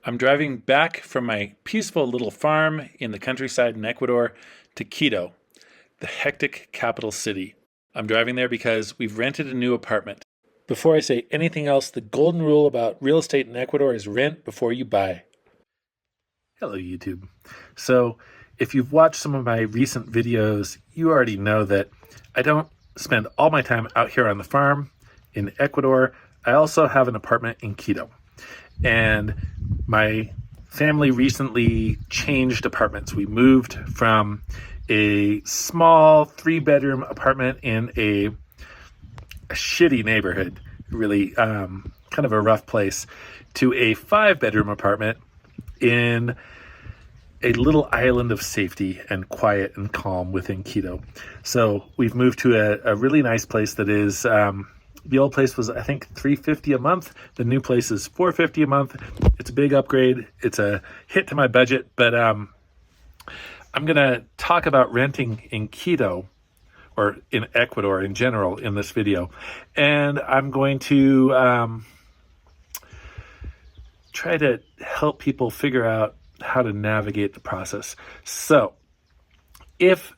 I'm driving back from my peaceful little farm in the countryside in Ecuador to Quito, the hectic capital city. I'm driving there because we've rented a new apartment. Before I say anything else, the golden rule about real estate in Ecuador is rent before you buy. Hello, YouTube. So, if you've watched some of my recent videos, you already know that I don't spend all my time out here on the farm in Ecuador. I also have an apartment in Quito. And my family recently changed apartments. We moved from a small 3-bedroom apartment in a shitty neighborhood, really kind of a rough place, to a 5-bedroom apartment in a little island of safety and quiet and calm within Quito. So we've moved to a really nice place that is, the old place was, I think, $350 a month. The new place is $450 a month. It's a big upgrade. It's a hit to my budget, but I'm going to talk about renting in Quito, or in Ecuador in general, in this video. And I'm going to try to help people figure out how to navigate the process. So if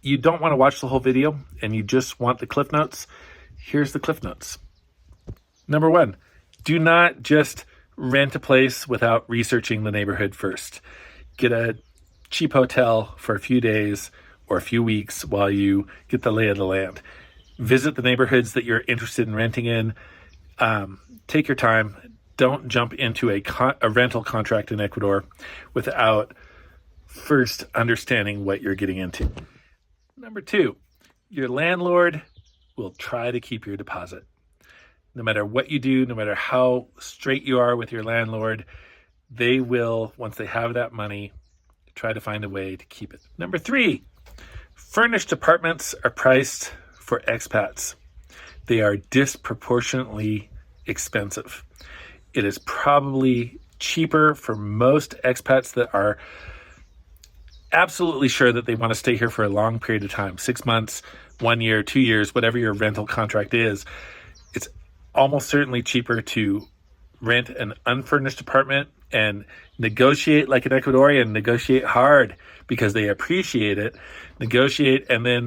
you don't want to watch the whole video and you just want the Cliff Notes, here's the Cliff Notes. Number 1, do not just rent a place without researching the neighborhood first. Get a cheap hotel for a few days or a few weeks while you get the lay of the land. Visit the neighborhoods that you're interested in renting in. Take your time. Don't jump into a rental contract in Ecuador without first understanding what you're getting into. Number 2, your landlord will try to keep your deposit. No matter what you do, no matter how straight you are with your landlord, they will, once they have that money, try to find a way to keep it. Number 3, furnished apartments are priced for expats. They are disproportionately expensive. It is probably cheaper for most expats that are absolutely sure that they want to stay here for a long period of time, 6 months, 1 year, 2 years, whatever your rental contract is. It's almost certainly cheaper to rent an unfurnished apartment and negotiate like an Ecuadorian, negotiate hard because they appreciate it, negotiate and then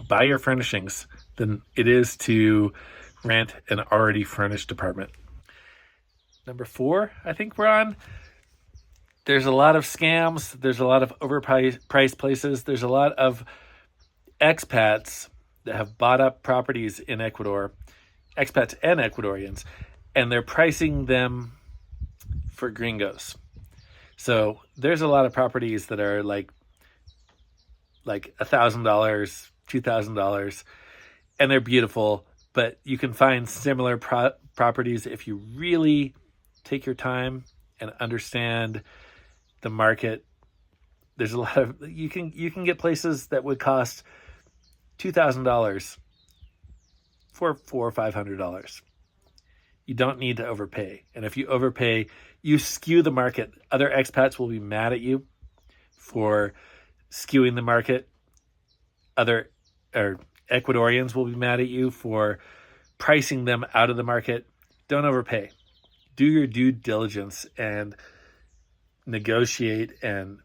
buy your furnishings than it is to rent an already furnished apartment. Number 4, I think we're on. There's a lot of scams. There's a lot of overpriced places. There's a lot of expats that have bought up properties in Ecuador, expats and Ecuadorians, and they're pricing them for gringos. So there's a lot of properties that are like $1,000, $2,000, and they're beautiful. But you can find similar properties if you really take your time and understand the market. There's a lot of you can get places that would cost $2,000 for $400 or $500. You don't need to overpay, and if you overpay, you skew the market. Other expats will be mad at you for skewing the market. Other Ecuadorians will be mad at you for pricing them out of the market. Don't overpay. Do your due diligence and negotiate and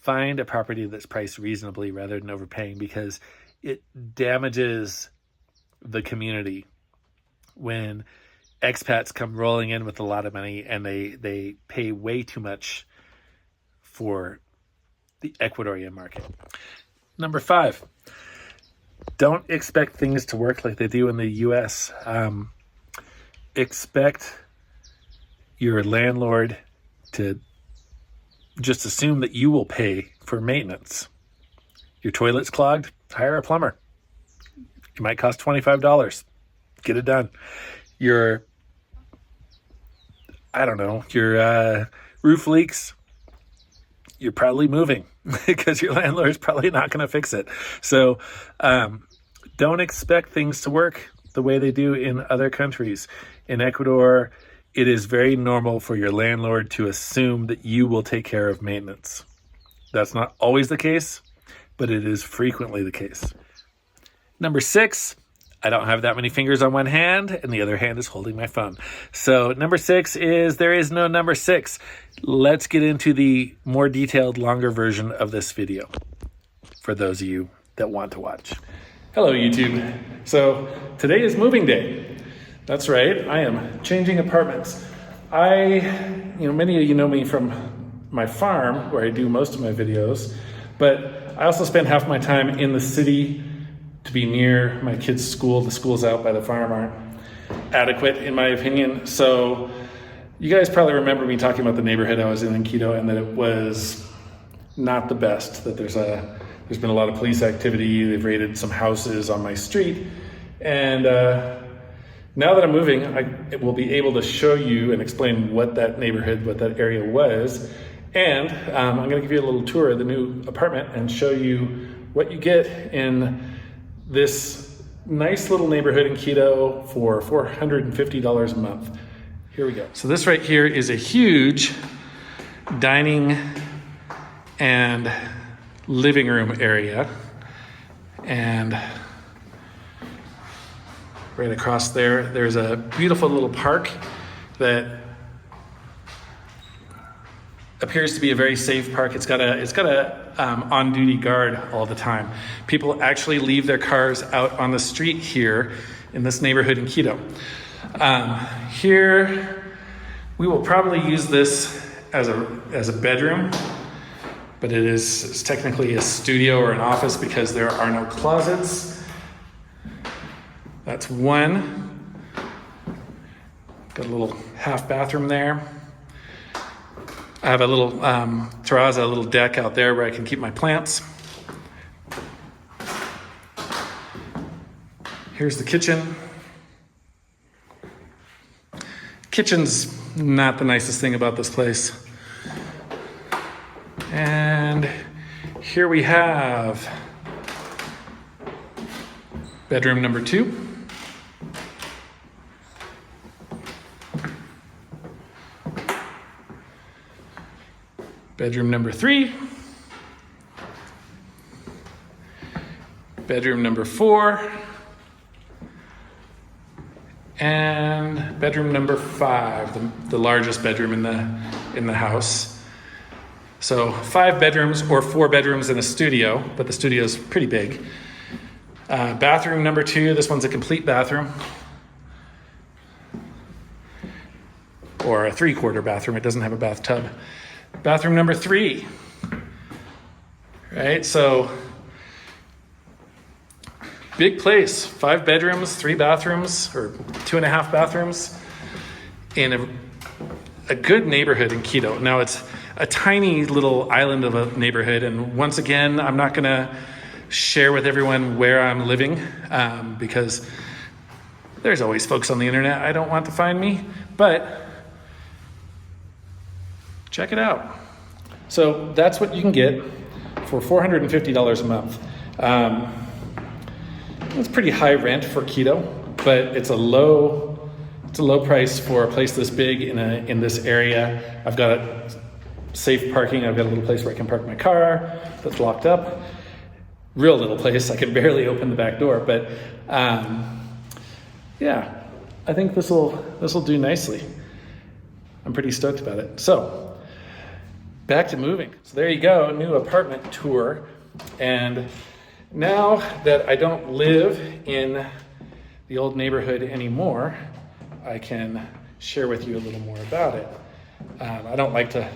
find a property that's priced reasonably rather than overpaying, because it damages the community when expats come rolling in with a lot of money and they pay way too much for the Ecuadorian market. Number 5, don't expect things to work like they do in the U.S. Expect your landlord to just assume that you will pay for maintenance. Your toilet's clogged, hire a plumber. It might cost $25. Get it done. Your roof leaks, you're probably moving because your landlord's probably not going to fix it. So don't expect things to work the way they do in other countries. In Ecuador, it is very normal for your landlord to assume that you will take care of maintenance. That's not always the case, but it is frequently the case. Number 6, I don't have that many fingers on one hand, and the other hand is holding my phone. So number 6 is there is no number 6. Let's get into the more detailed, longer version of this video for those of you that want to watch. Hello, YouTube. So today is moving day. That's right. I am changing apartments. Many of you know me from my farm where I do most of my videos, but I also spend half my time in the city to be near my kids' school. The schools out by the farm aren't adequate, in my opinion. So you guys probably remember me talking about the neighborhood I was in Quito, and that it was not the best, that there's been a lot of police activity. They've raided some houses on my street. And now that I'm moving, I will be able to show you and explain what that neighborhood, what that area was. And I'm going to give you a little tour of the new apartment and show you what you get in this nice little neighborhood in Quito for $450 a month. Here we go. So this right here is a huge dining and living room area. And right across there's a beautiful little park that appears to be a very safe park. It's got a on-duty guard all the time. People actually leave their cars out on the street here in this neighborhood in Quito. Here, we will probably use this as a bedroom, but it's technically a studio or an office because there are no closets. That's one. Got a little half bathroom there. I have a little terraza, a little deck out there where I can keep my plants. Here's the kitchen. Kitchen's not the nicest thing about this place. And here we have bedroom number 2. Bedroom number 3. Bedroom number 4. And bedroom number 5, the largest bedroom in the house. So 5 bedrooms or 4 bedrooms in a studio, but the studio is pretty big. Bathroom number 2, this one's a complete bathroom. Or a 3/4 bathroom, it doesn't have a bathtub. Bathroom number 3, right? So big place, 5 bedrooms, 3 bathrooms, or 2.5 bathrooms in a good neighborhood in Quito. Now it's a tiny little island of a neighborhood. And once again, I'm not gonna share with everyone where I'm living because there's always folks on the internet I don't want to find me, but check it out. So that's what you can get for $450 a month. It's pretty high rent for Quito, but it's a low price for a place this big in this area. I've got safe parking. I've got a little place where I can park my car that's locked up. Real little place. I can barely open the back door, but yeah, I think this will do nicely. I'm pretty stoked about it. So back to moving. So there you go, new apartment tour. And now that I don't live in the old neighborhood anymore, I can share with you a little more about it. I don't like to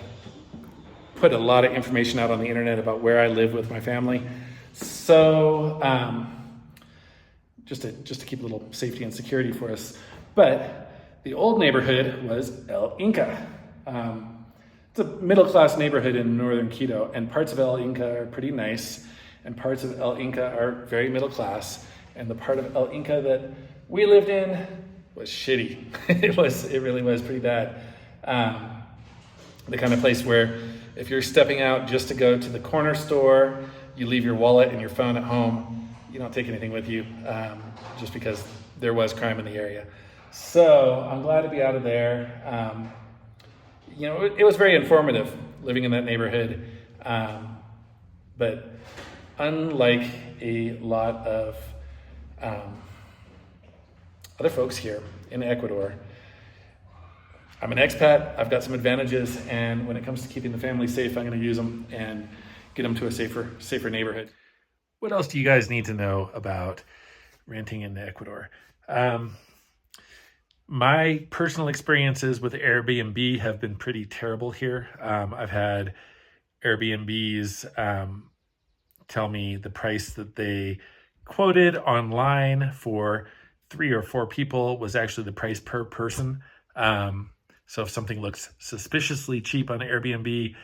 put a lot of information out on the internet about where I live with my family. So just to keep a little safety and security for us. But the old neighborhood was El Inca. It's a middle-class neighborhood in northern Quito, and parts of El Inca are pretty nice, and parts of El Inca are very middle-class, and the part of El Inca that we lived in was shitty. It really was pretty bad. The kind of place where if you're stepping out just to go to the corner store, you leave your wallet and your phone at home. You don't take anything with you, just because there was crime in the area. So I'm glad to be out of there. It was very informative living in that neighborhood. But unlike a lot of other folks here in Ecuador. I'm an expat, I've got some advantages, and when it comes to keeping the family safe, I'm going to use them and get them to a safer neighborhood. What else do you guys need to know about renting in Ecuador? My personal experiences with Airbnb have been pretty terrible here. I've had Airbnbs tell me the price that they quoted online for 3 or 4 people was actually the price per person. So if something looks suspiciously cheap on Airbnb,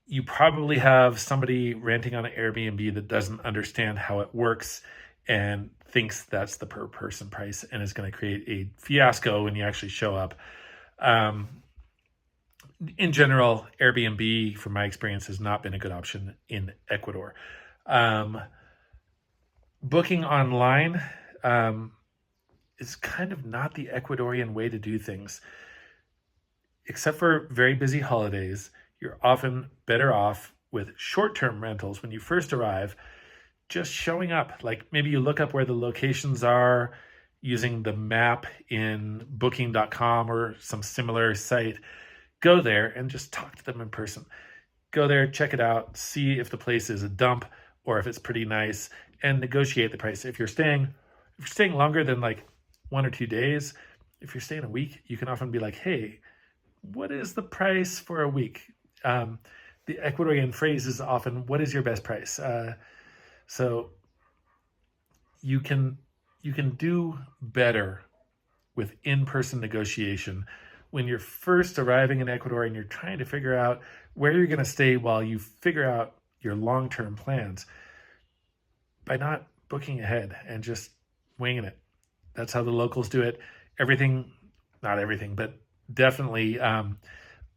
you probably have somebody renting on an Airbnb that doesn't understand how it works and thinks that's the per person price and is going to create a fiasco when you actually show up. In general, Airbnb, from my experience, has not been a good option in Ecuador. Booking online is kind of not the Ecuadorian way to do things. Except for very busy holidays, you're often better off with short-term rentals when you first arrive, just showing up. Like maybe you look up where the locations are using the map in booking.com or some similar site. Go there and just talk to them in person. Go there, check it out, see if the place is a dump or if it's pretty nice, and negotiate the price. If you're staying longer than like 1 or 2 days, if you're staying a week, you can often be like, hey, what is the price for a week? The Ecuadorian phrase is often, what is your best price? So you can do better with in-person negotiation when you're first arriving in Ecuador and you're trying to figure out where you're going to stay while you figure out your long-term plans by not booking ahead and just winging it. That's how the locals do it. Not everything, but definitely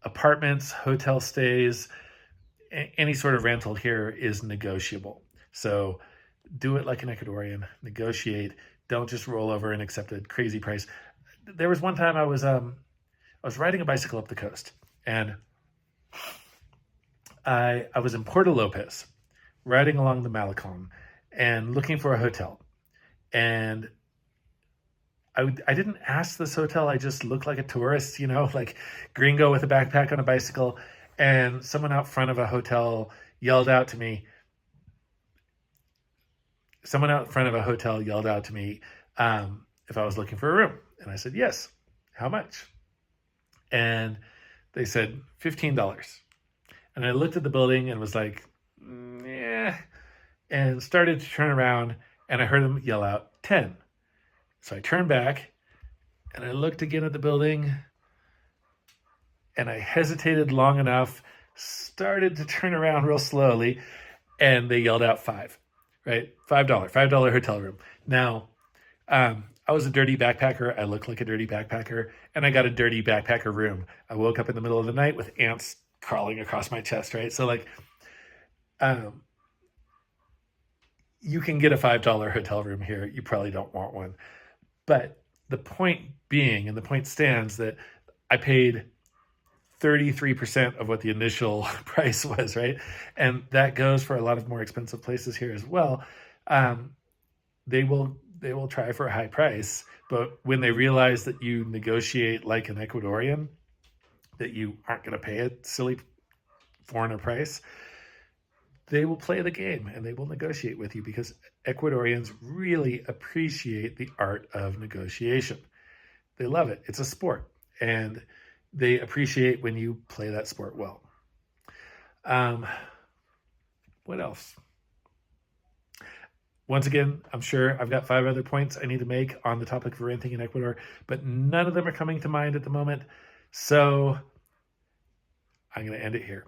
apartments, hotel stays, any sort of rental here is negotiable. So do it like an Ecuadorian, negotiate. Don't just roll over and accept a crazy price. There was one time I was riding a bicycle up the coast, and I was in Puerto Lopez, riding along the Malecon and looking for a hotel. And I didn't ask this hotel. I just looked like a tourist, like gringo with a backpack on a bicycle. And someone out front of a hotel yelled out to me if I was looking for a room. And I said, yes. How much? And they said $15. And I looked at the building and was like, yeah, and started to turn around, and I heard them yell out 10. So I turned back and I looked again at the building, and I hesitated long enough, started to turn around real slowly, and they yelled out 5, right? $5 hotel room. Now, I was a dirty backpacker. I looked like a dirty backpacker, and I got a dirty backpacker room. I woke up in the middle of the night with ants crawling across my chest, right? So you can get a $5 hotel room here. You probably don't want one. But the point being, and the point stands, that I paid 33% of what the initial price was, right? And that goes for a lot of more expensive places here as well. They will try for a high price, but when they realize that you negotiate like an Ecuadorian, that you aren't going to pay a silly foreigner price, they will play the game and they will negotiate with you, because Ecuadorians really appreciate the art of negotiation. They love it. It's a sport, and they appreciate when you play that sport well. What else? Once again, I'm sure I've got 5 other points I need to make on the topic of renting in Ecuador, but none of them are coming to mind at the moment. So I'm going to end it here.